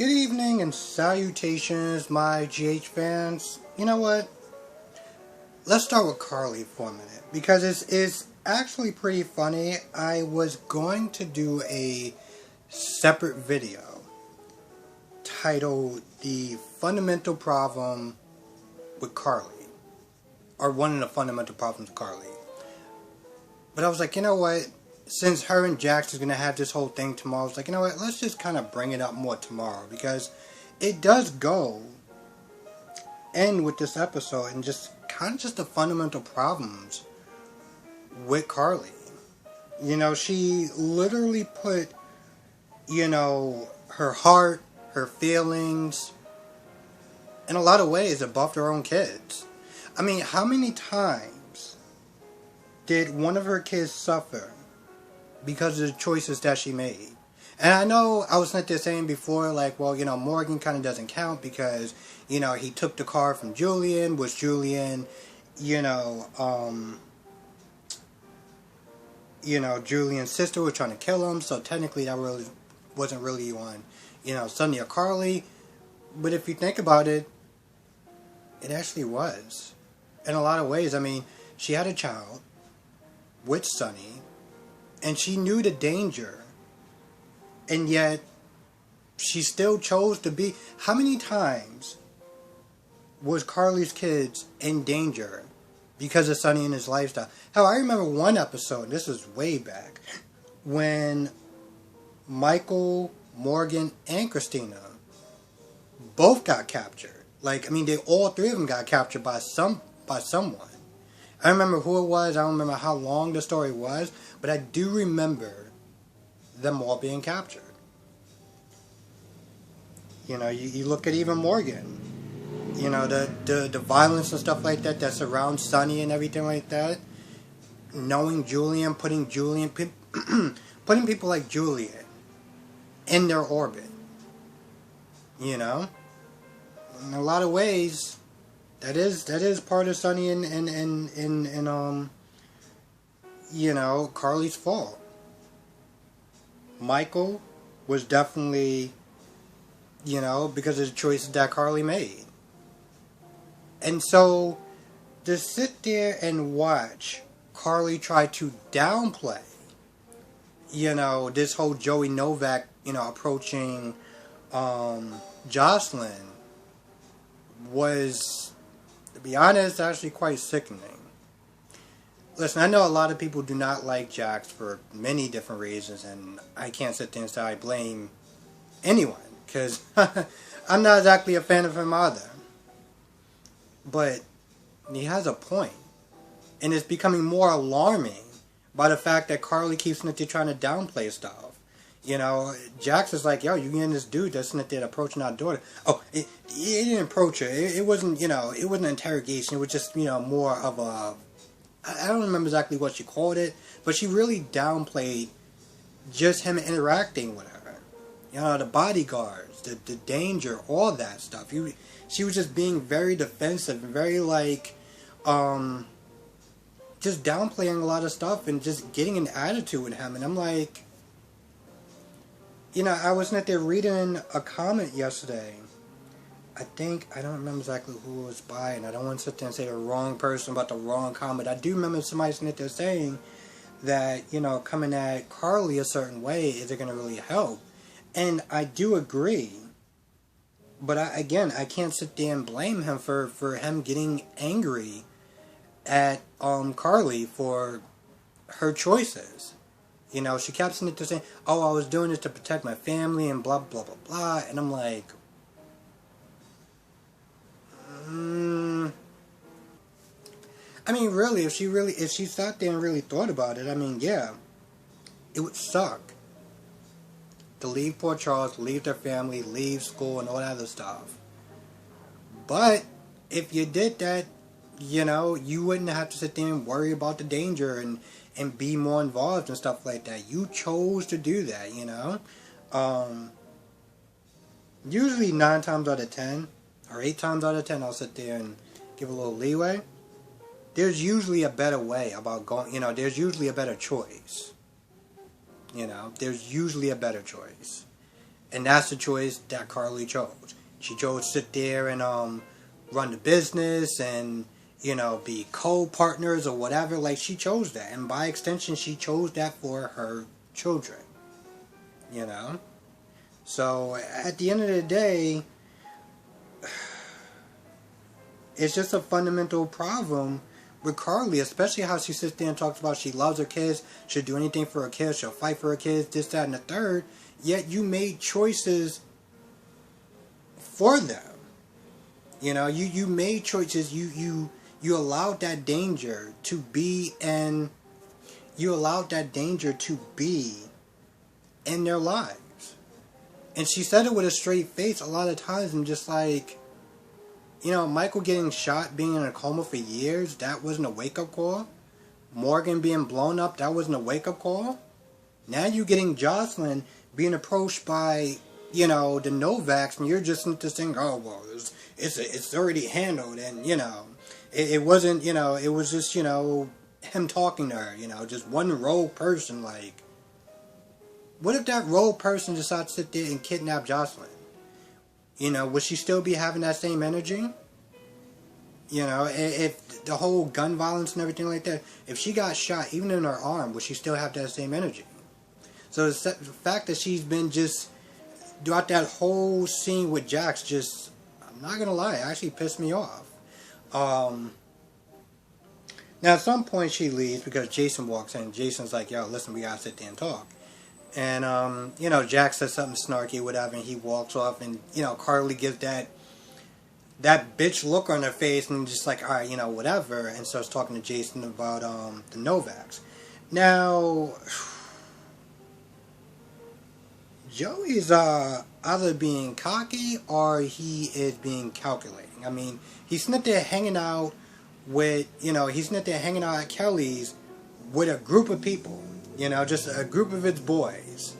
Good evening and salutations, my GH fans. You know what? Let's start with Carly for a minute because it's actually pretty funny. I was going to do a separate video titled The Fundamental Problem with Carly, or one of the fundamental problems with Carly. But I was like, you know what? Since her and Jax is going to have this whole thing tomorrow, I was like, you know what, let's just kind of bring it up more tomorrow, because it does end with this episode and just kind of just the fundamental problems with Carly. You know, she literally put, her heart, her feelings, in a lot of ways above her own kids. I mean, how many times did one of her kids suffer because of the choices that she made? And I know I was there saying before, like, well, Morgan kind of doesn't count because, he took the car from Julian, was Julian, Julian's sister was trying to kill him, so technically that really wasn't really on, Sonny or Carly. But if you think about it, it actually was. In a lot of ways. I mean, she had a child with Sonny, and she knew the danger, and yet she still chose to be. How many times was Carly's kids in danger because of Sonny and his lifestyle? Hell, I remember one episode, and this was way back, when Michael, Morgan, and Christina both got captured. They all three of them got captured by someone. I don't remember who it was. I don't remember how long the story was, but I do remember them all being captured. You look at even Morgan. The violence and stuff like that surrounds Sonny and everything like that. Knowing Julian, putting people like Julian in their orbit. In a lot of ways, that is part of Sonny and Carly's fault. Michael was definitely, because of the choices that Carly made. And so, to sit there and watch Carly try to downplay, this whole Joey Novak, approaching Jocelyn was, to be honest, actually quite sickening. Listen, I know a lot of people do not like Jax for many different reasons, and I can't sit there and say I blame anyone, because I'm not exactly a fan of him either. But he has a point, and it's becoming more alarming by the fact that Carly keeps trying to downplay stuff. Jax is like, yo, you getting this dude that's there approaching our daughter. Oh, it didn't approach her. It wasn't, it wasn't an interrogation. It was just, more of a, I don't remember exactly what she called it, but she really downplayed just him interacting with her. The bodyguards, the danger, all that stuff. She was just being very defensive and very, just downplaying a lot of stuff and just getting an attitude with him. And I'm like, I was there reading a comment yesterday. I don't remember exactly who it was by, and I don't want to sit there and say the wrong person about the wrong comment. I do remember somebody sitting there saying that, coming at Carly a certain way isn't going to really help. And I do agree. But I can't sit there and blame him for him getting angry at Carly for her choices. She kept sitting there saying, oh, I was doing this to protect my family and blah, blah, blah, blah. And I'm like, I mean, really, if she sat there and really thought about it, I mean, yeah, it would suck to leave Port Charles, leave their family, leave school, and all that other stuff. But if you did that, you wouldn't have to sit there and worry about the danger and be more involved and stuff like that. You chose to do that, Usually 9 times out of 10, or 8 times out of 10, I'll sit there and give a little leeway. There's usually a better way about going, there's usually a better choice. There's usually a better choice. And that's the choice that Carly chose. She chose to sit there and run the business and, you know, be co-partners or whatever. Like, she chose that. And by extension, she chose that for her children. You know? So, at the end of the day, it's just a fundamental problem with Carly, especially how she sits there and talks about she loves her kids, she'll do anything for her kids, she'll fight for her kids, this, that, and the third. Yet you made choices for them. You know, you made choices, you allowed that danger to be in their lives. And she said it with a straight face a lot of times, and just like, you know, Michael getting shot, being in a coma for years, that wasn't a wake-up call. Morgan being blown up, that wasn't a wake-up call. Now you getting Jocelyn being approached by, you know, the Novaks, and you're just saying, oh, well, it's already handled, and, you know, it wasn't, you know, it was just, you know, him talking to her, you know, just one rogue person. Like, what if that rogue person decided to sit there and kidnap Jocelyn? You know, would she still be having that same energy? You know, if the whole gun violence and everything like that, if she got shot, even in her arm, would she still have that same energy? So the fact that she's been just, throughout that whole scene with Jax, just, I'm not going to lie, it actually pissed me off. Now at some point she leaves because Jason walks in. Jason's like, yo, listen, we got to sit there and talk. And, you know, Jack says something snarky, whatever, and he walks off, and, you know, Carly gives that bitch look on her face, and just like, alright, you know, whatever, and starts talking to Jason about, the Novaks. Now, Joey's, either being cocky, or he is being calculating. I mean, he's not there hanging out with, you know, he's not there hanging out at Kelly's with a group of people. You know, just a group of its boys.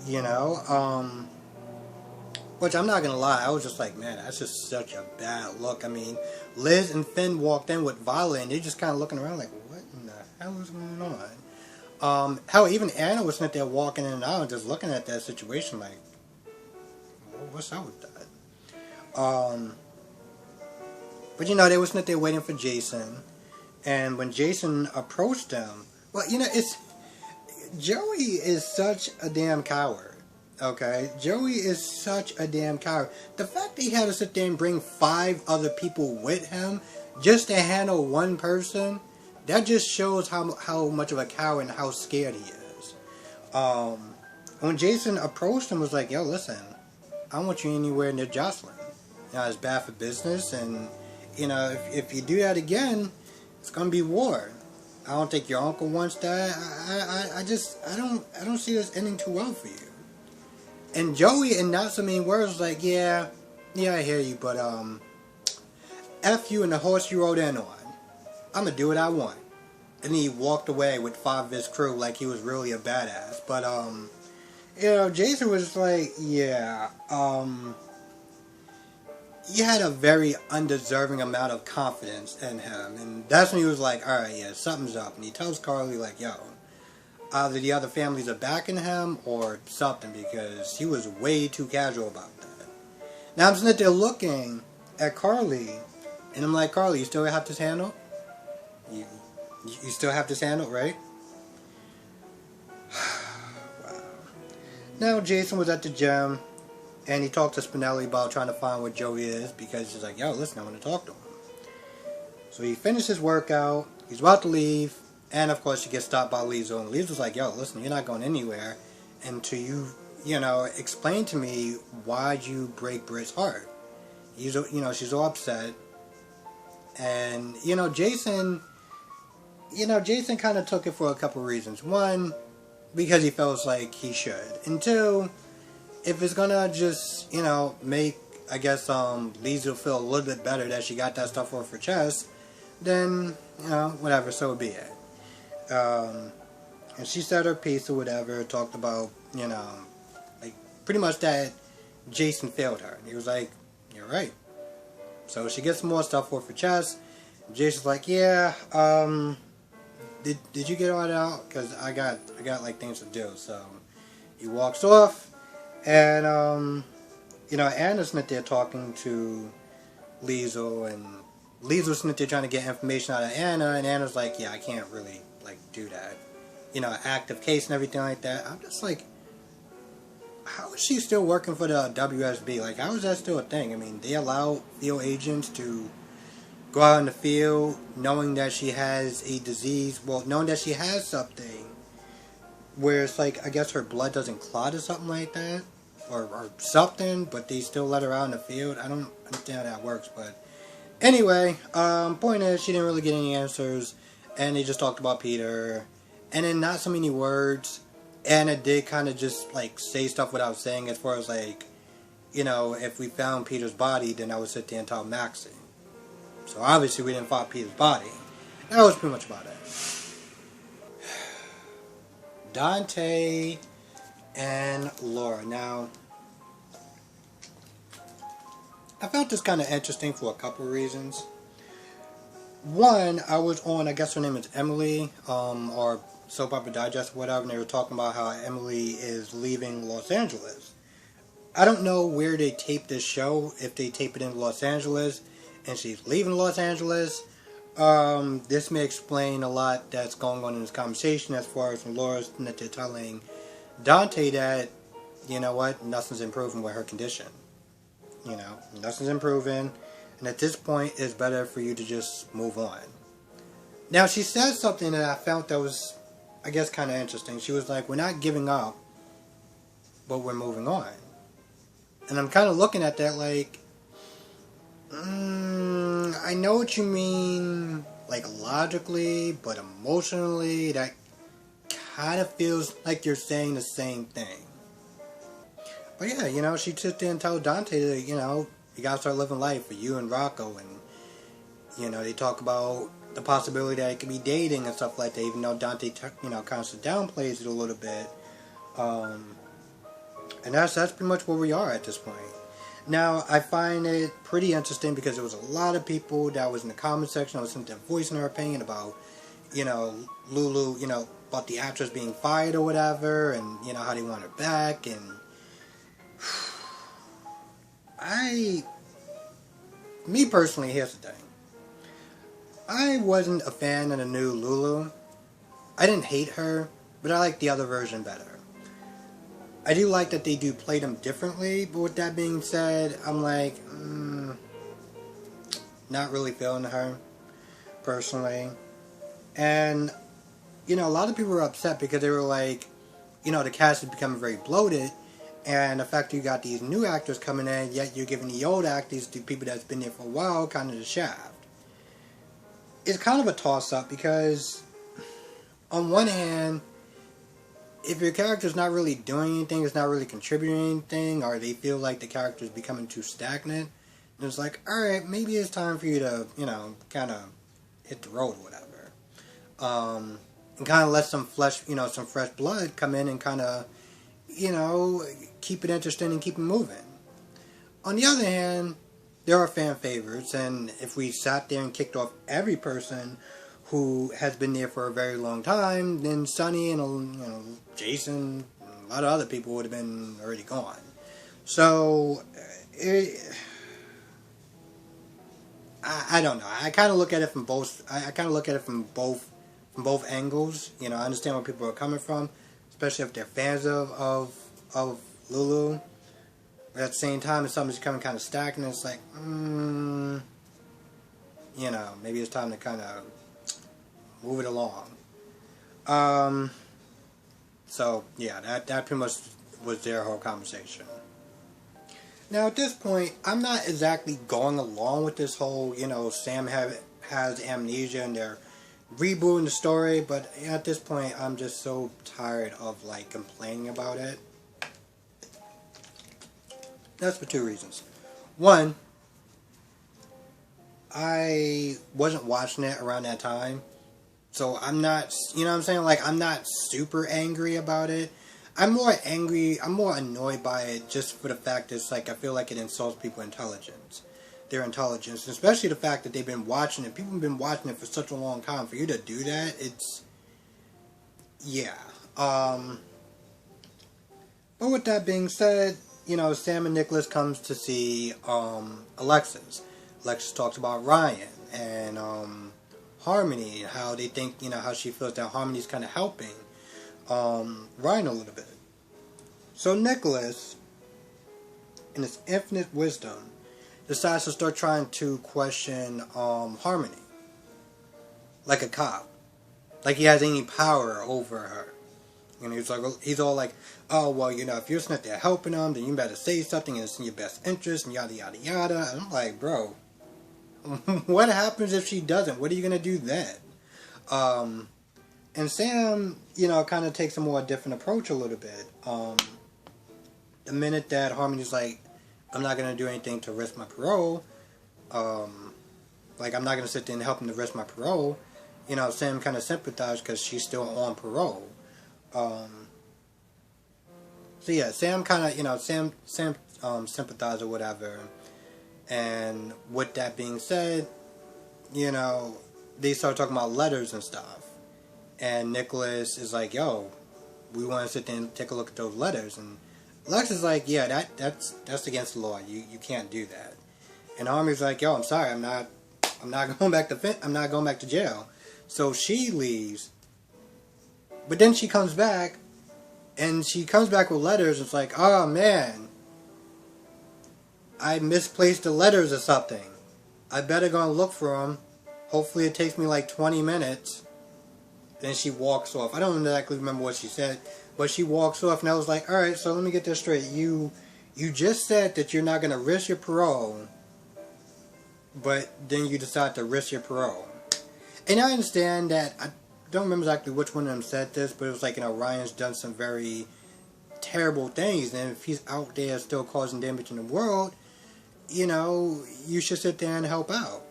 You know, which I'm not gonna lie, I was just like, man, that's just such a bad look. I mean, Liz and Finn walked in with Violet, and they're just kind of looking around like, what in the hell is going on? Hell, even Anna was sitting there walking in and out and just looking at that situation like, well, what's up with that? But you know, they were sitting there waiting for Jason, and when Jason approached them, well, you know, Joey is such a damn coward, okay? Joey is such a damn coward. The fact that he had to sit there and bring 5 other people with him just to handle one person, that just shows how much of a coward and how scared he is. When Jason approached him, was like, yo, listen, I don't want you anywhere near Jocelyn. You know, it's bad for business, and, you know, if you do that again, it's gonna be war. I don't think your uncle wants that. I don't see this ending too well for you. And Joey, in not so many words, was like, yeah, I hear you, but, F you and the horse you rode in on. I'm gonna do what I want. And he walked away with 5 of his crew like he was really a badass. But, you know, Jason was like, yeah, he had a very undeserving amount of confidence in him, and that's when he was like, alright, yeah, something's up. And he tells Carly, like, yo, either the other families are backing him or something, because he was way too casual about that. Now I'm sitting there looking at Carly, and I'm like, Carly, you still have this handle? You still have this handle, right? Wow. Now Jason was at the gym, and he talked to Spinelli about trying to find where Joey is, because he's like, yo, listen, I want to talk to him. So he finished his workout, he's about to leave, and of course he gets stopped by Lizzo, and Lizzo's like, yo, listen, you're not going anywhere until you know, explain to me why'd you break Britt's heart. You know, she's all upset, and, you know, Jason kind of took it for a couple reasons. One, because he feels like he should, and 2, if it's gonna just, you know, make, I guess, Lizzo feel a little bit better that she got that stuff off her chest, then, you know, whatever, so be it. And she said her piece or whatever, talked about, you know, like, pretty much that Jason failed her. And he was like, you're right. So she gets some more stuff off her chest. Jason's like, yeah, did you get all that out? Because I got like, things to do. So he walks off. And Anna's not there talking to Liesel, and Liesel's not there trying to get information out of Anna, and Anna's like, yeah, I can't really like do that. Active case and everything like that. I'm just like, how is she still working for the WSB? Like, how is that still a thing? I mean, they allow field agents to go out in the field knowing that she has a disease, well, knowing that she has something where it's like, I guess her blood doesn't clot or something like that, or something, but they still let her out in the field. I don't understand how that works, but anyway, point is, she didn't really get any answers, and they just talked about Peter, and in not so many words. Anna did kind of just like say stuff without saying, as far as like, if we found Peter's body, then I would sit there and tell Maxie. So obviously we didn't find Peter's body. That was pretty much about it. Dante and Laura. Now, I found this kind of interesting for a couple of reasons. One, I was on, I guess her name is Emily, or Soap Opera Digest or whatever, and they were talking about how Emily is leaving Los Angeles. I don't know where they tape this show, if they tape it in Los Angeles, and she's leaving Los Angeles. This may explain a lot that's going on in this conversation, as far as Laura's telling Dante that, you know what, nothing's improving with her condition. Nothing's improving, and at this point, it's better for you to just move on. Now, she said something that I found that was, I guess, kind of interesting. She was like, we're not giving up, but we're moving on. And I'm kind of looking at that like, I know what you mean, like, logically, but emotionally, that kind of feels like you're saying the same thing. But yeah, she sits there and told Dante that, you gotta start living life for you and Rocco, and, they talk about the possibility that it could be dating and stuff like that, even though Dante, kind of downplays it a little bit. And that's pretty much where we are at this point. Now, I find it pretty interesting because there was a lot of people that was in the comment section that was voicing their opinion about, Lulu, about the actress being fired or whatever, and, how they want her back, and me personally, here's the thing. I wasn't a fan of the new Lulu. I didn't hate her, but I like the other version better. I do like that they do play them differently, but with that being said, I'm like, not really feeling her, personally. And, a lot of people were upset because they were like, the cast is becoming very bloated, and the fact that you got these new actors coming in, yet you're giving the old actors, the people that's been there for a while, kind of the shaft. It's kind of a toss-up because, on one hand, if your character's not really doing anything, it's not really contributing anything, or they feel like the character's becoming too stagnant, and it's like, alright, maybe it's time for you to, kind of hit the road or whatever. And kind of let some some fresh blood come in and kind of, keep it interesting and keep it moving. On the other hand, there are fan favorites, and if we sat there and kicked off every person who has been there for a very long time, then Sonny and Jason, and a lot of other people would have been already gone. So, I don't know. I kind of look at it from both. I kind of look at it from both angles. I understand where people are coming from, especially if they're fans of Lulu. But at the same time, if something's becoming kind of stagnant, it's like, maybe it's time to kind of move it along. So, yeah, that pretty much was their whole conversation. Now, at this point, I'm not exactly going along with this whole, Sam has amnesia and they're rebooting the story, but at this point, I'm just so tired of, complaining about it. That's for two reasons. One, I wasn't watching it around that time. So I'm not, I'm not super angry about it. I'm more annoyed by it just for the fact that it's I feel like it insults people's intelligence. Their intelligence. Especially the fact that they've been watching it. People have been watching it for such a long time. For you to do that, it's, yeah. But with that being said, Sam and Nicholas comes to see Alexis. Alexis talks about Ryan and Harmony, and how they think, how she feels that Harmony's kind of helping Ryan a little bit. So Nicholas, in his infinite wisdom, decides to start trying to question Harmony. Like a cop. Like he has any power over her. He's all like, oh, well, if you're sitting there helping them, then you better say something and it's in your best interest and yada, yada, yada. And I'm like, bro, what happens if she doesn't? What are you going to do then? And Sam, kind of takes a more different approach a little bit. The minute that Harmony's like, I'm not going to do anything to risk my parole, like I'm not going to sit there and help him to risk my parole, Sam kind of sympathized because she's still on parole. So yeah, Sam kind of, Sam sympathized or whatever. And with that being said, they start talking about letters and stuff. And Nicholas is like, yo, we want to sit there and take a look at those letters. And Lex is like, yeah, that's against the law. You can't do that. And Harmony's like, yo, I'm sorry, I'm not going back to jail. So she leaves. But then she comes back, and she comes back with letters, and it's like, oh man, I misplaced the letters or something. I better go and look for them. Hopefully it takes me like 20 minutes. Then she walks off. I don't exactly remember what she said, but she walks off, and I was like, alright, so let me get this straight. You just said that you're not going to risk your parole, but then you decide to risk your parole. And I understand that, I don't remember exactly which one of them said this, but it was like, Ryan's done some very terrible things, and if he's out there still causing damage in the world, you should sit there and help out.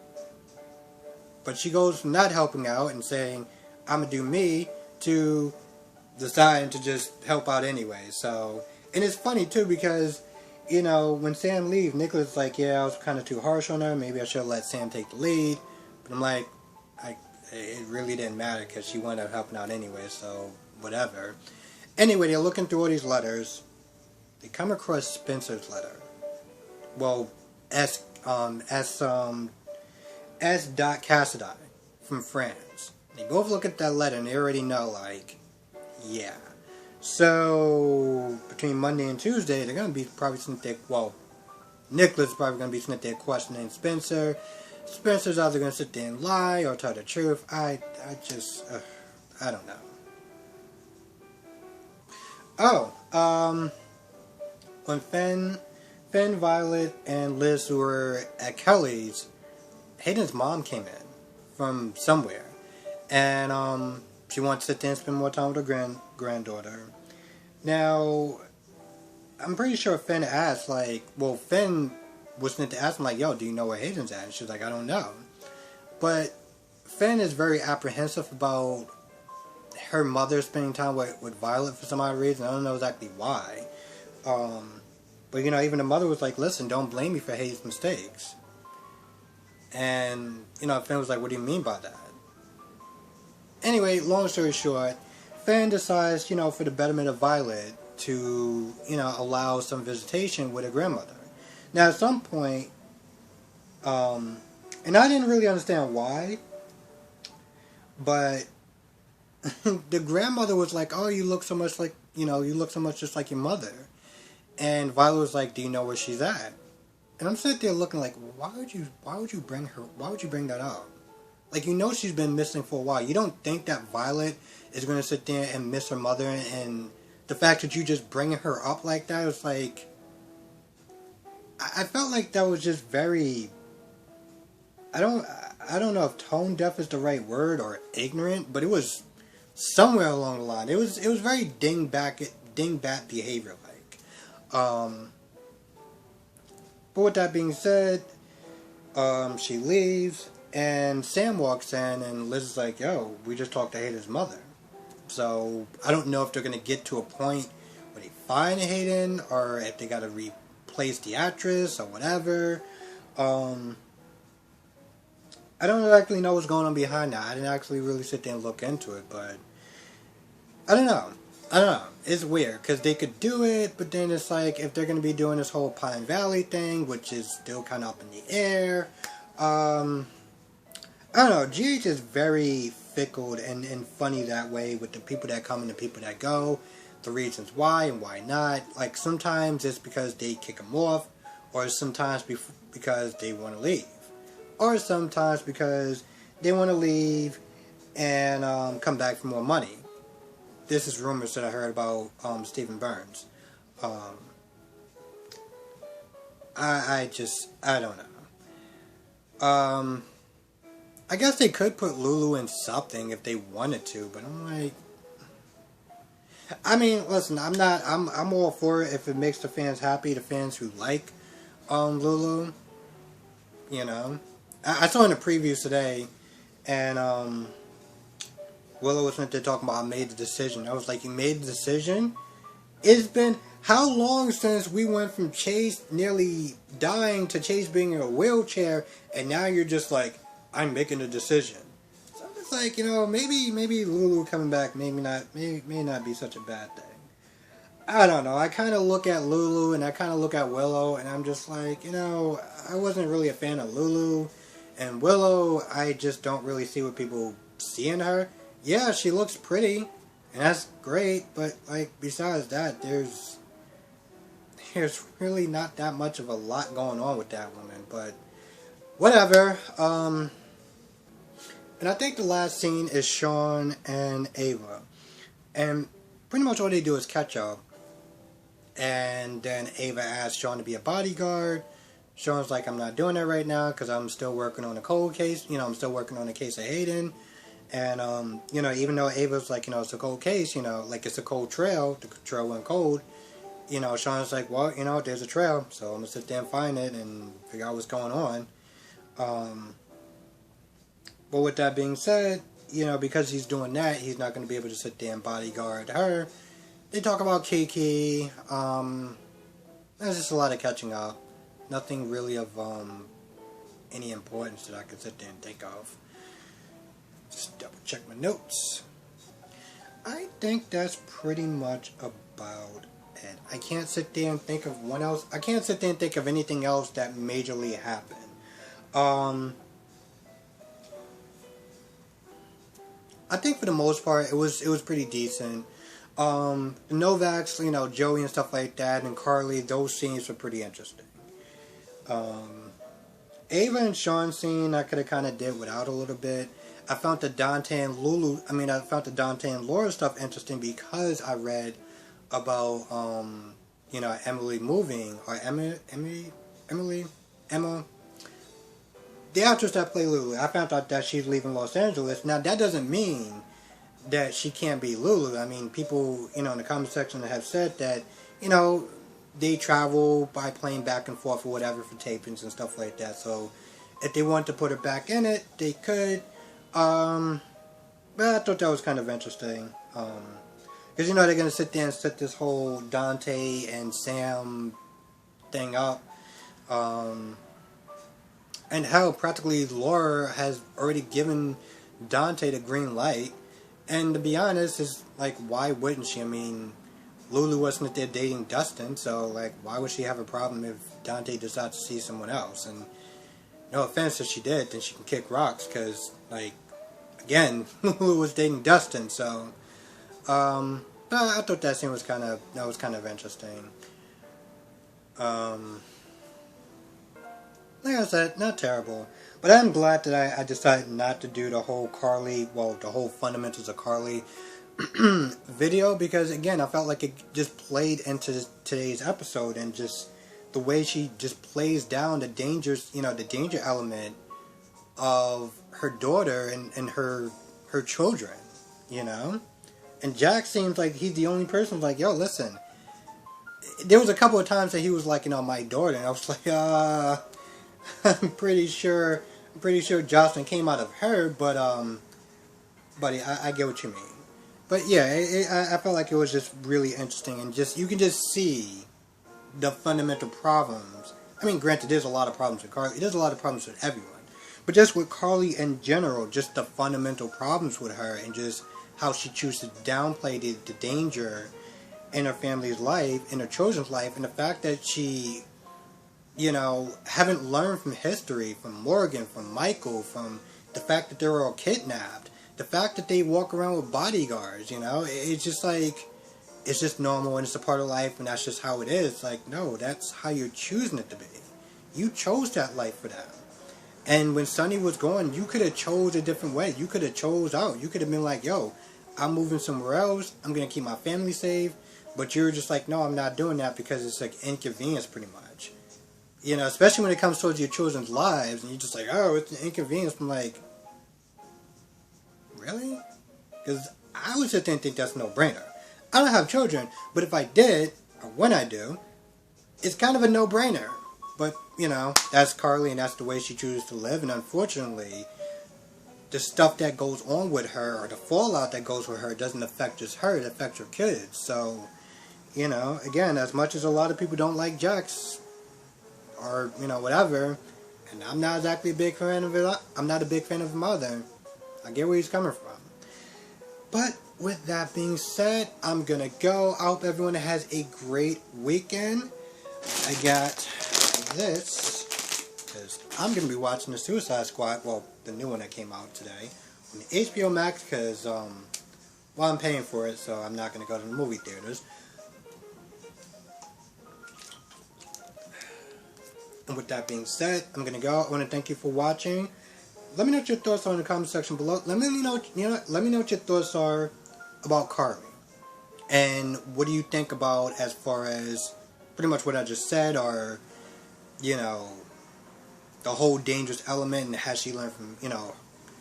But she goes from not helping out and saying, I'm gonna do me, to deciding to just help out anyway. So, and it's funny too, because, when Sam leaves, Nicholas is like, yeah, I was kind of too harsh on her, maybe I should have let Sam take the lead. But I'm like, it really didn't matter, because she wound up helping out anyway, so whatever. Anyway, they're looking through all these letters. They come across Spencer's letter. Well, S. Cassidy from France. They both look at that letter and they already know, like, yeah. So, between Monday and Tuesday, they're going to be probably sitting there, well, Nicholas is probably going to be sitting there questioning Spencer. Spencer's either going to sit there and lie or tell the truth. I don't know. Oh, when Finn, Violet, and Liz were at Kelly's, Hayden's mom came in from somewhere. And, she wanted to sit there and spend more time with her granddaughter. Now, I'm pretty sure Finn asked, Finn was meant to ask him, yo, do you know where Hayden's at? And she's like, I don't know. But Finn is very apprehensive about her mother spending time with Violet for some odd reason. I don't know exactly why. But, even the mother was like, listen, don't blame me for Hayden's mistakes. And, Finn was like, what do you mean by that? Anyway, long story short, Finn decides, for the betterment of Violet, to, allow some visitation with her grandmother. Now, at some point, and I didn't really understand why, but the grandmother was like, oh, you look so much like, you look so much just like your mother. And Violet was like, do you know where she's at? And I'm sitting there looking like, why would you bring that up? Like, she's been missing for a while. You don't think that Violet is going to sit there and miss her mother, and the fact that you just bringing her up like that, was like, I felt like that was just very, I don't know if tone deaf is the right word, or ignorant, but it was somewhere along the line. It was very dingbat behavior like. But with that being said, she leaves, and Sam walks in, and Liz is like, yo, we just talked to Hayden's mother. So, I don't know if they're going to get to a point where they find Hayden, or if they got to replace the actress, or whatever. I don't exactly know what's going on behind that. I didn't actually really sit there and look into it, but I don't know. I don't know. It's weird because they could do it, but then it's like if they're going to be doing this whole Pine Valley thing, which is still kind of up in the air. I don't know. GH is very fickle and funny that way with the people that come and the people that go, the reasons why and why not. Like sometimes it's because they kick them off, or sometimes because they want to leave, or sometimes because they want to leave and come back for more money. This is rumors that I heard about Stephen Burns. I don't know. I guess they could put Lulu in something if they wanted to, but I'm like, I mean, listen, I'm all for it if it makes the fans happy, the fans who like Lulu. You know, I saw in the previews today, and Willow was meant to talk about I made the decision. I was like, you made the decision? It's been how long since we went from Chase nearly dying to Chase being in a wheelchair, and now you're just like, I'm making a decision. So I'm just like, maybe Lulu coming back may not be such a bad thing. I don't know. I kind of look at Lulu and I kind of look at Willow, and I'm just like, I wasn't really a fan of Lulu, and Willow, I just don't really see what people see in her. Yeah, she looks pretty, and that's great, but like besides that, there's really not that much of a lot going on with that woman, but whatever. And I think the last scene is Sean and Ava, and pretty much all they do is catch up, and then Ava asks Sean to be a bodyguard. Sean's like, I'm not doing that right now because I'm still working on a cold case. I'm still working on the case of Hayden. And, even though Ava's like, it's a cold case, like it's a cold trail, the trail went cold, Sean's like, well, there's a trail, so I'm going to sit there and find it and figure out what's going on. But with that being said, because he's doing that, he's not going to be able to sit there and bodyguard her. They talk about Kiki. There's just a lot of catching up. Nothing really of any importance that I could sit there and think of. Just double check my notes. I think that's pretty much about it. I can't sit there and think of one else. I can't sit there and think of anything else that majorly happened. I think for the most part it was pretty decent. The Novaks, Joey and stuff like that, and Carly, those scenes were pretty interesting. Ava and Sean scene I could have kind of did without a little bit. I found the Dante and Laura stuff interesting because I read about, Emily moving, or Emma, the actress that played Lulu. I found out that she's leaving Los Angeles. Now, that doesn't mean that she can't be Lulu. I mean, people, in the comment section have said that, they travel by plane back and forth or whatever for tapings and stuff like that. So, if they want to put her back in it, they could. But I thought that was kind of interesting. Because, they're going to sit there and set this whole Dante and Sam thing up. And hell, practically Laura has already given Dante the green light. And to be honest, it's like, why wouldn't she? I mean, Lulu wasn't there dating Dustin, so, like, why would she have a problem if Dante decides to see someone else? And no offense if she did, then she can kick rocks, because, like, again, Lulu was dating Dustin, so, I thought that scene was kind of interesting. Like I said, not terrible. But I'm glad that I decided not to do the whole the whole fundamentals of Carly video, because again, I felt like it just played into today's episode, and just the way she just plays down the dangers, the danger element of her daughter and her children, And Jack seems like he's the only person who's like, yo, listen. There was a couple of times that he was like, my daughter, and I was like, I'm pretty sure Jocelyn came out of her, but buddy, I get what you mean. But yeah, I felt like it was just really interesting, and you can just see the fundamental problems. I mean, granted, there's a lot of problems with Carly. There's a lot of problems with everyone. But just with Carly in general, just the fundamental problems with her, and just how she chooses to downplay the danger in her family's life, in her children's life, and the fact that she, you know, haven't learned from history, from Morgan, from Michael, from the fact that they were all kidnapped, the fact that they walk around with bodyguards, you know, it's just like, it's just normal and it's a part of life and that's just how it is. Like, no, that's how you're choosing it to be. You chose that life for them. And when Sonny was gone, you could have chose a different way. You could have chose out. You could have been like, yo, I'm moving somewhere else. I'm going to keep my family safe. But you're just like, no, I'm not doing that because it's like inconvenience pretty much. You know, especially when it comes towards your children's lives. And you're just like, oh, it's an inconvenience. I'm like, really? Because I would sit there and think that's a no-brainer. I don't have children, but if I did, or when I do, it's kind of a no-brainer. But, you know, that's Carly and that's the way she chooses to live. And unfortunately, the stuff that goes on with her, or the fallout that goes with her, doesn't affect just her, it affects her kids. So, you know, again, as much as a lot of people don't like Jax, or, you know, whatever, and I'm not exactly a big fan of it, I'm not a big fan of him either. I get where he's coming from. But with that being said, I'm gonna go. I hope everyone has a great weekend. I got this, because I'm gonna be watching the Suicide Squad, well, the new one that came out today, on HBO Max, because, well, I'm paying for it, so I'm not gonna go to the movie theaters. And with that being said, I'm gonna go. I want to thank you for watching. Let me know what your thoughts are in the comment section below. Let me know, let me know what your thoughts are about Carly. And what do you think about as far as pretty much what I just said, or, you know, the whole dangerous element, and has she learned from, you know,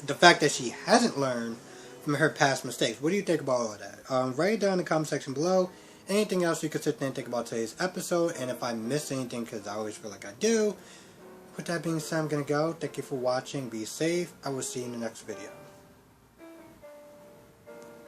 the fact that she hasn't learned from her past mistakes. What do you think about all of that? Write it down in the comment section below. Anything else you could sit there and think about today's episode, and if I missed anything, because I always feel like I do. With that being said, I'm going to go. Thank you for watching. Be safe. I will see you in the next video.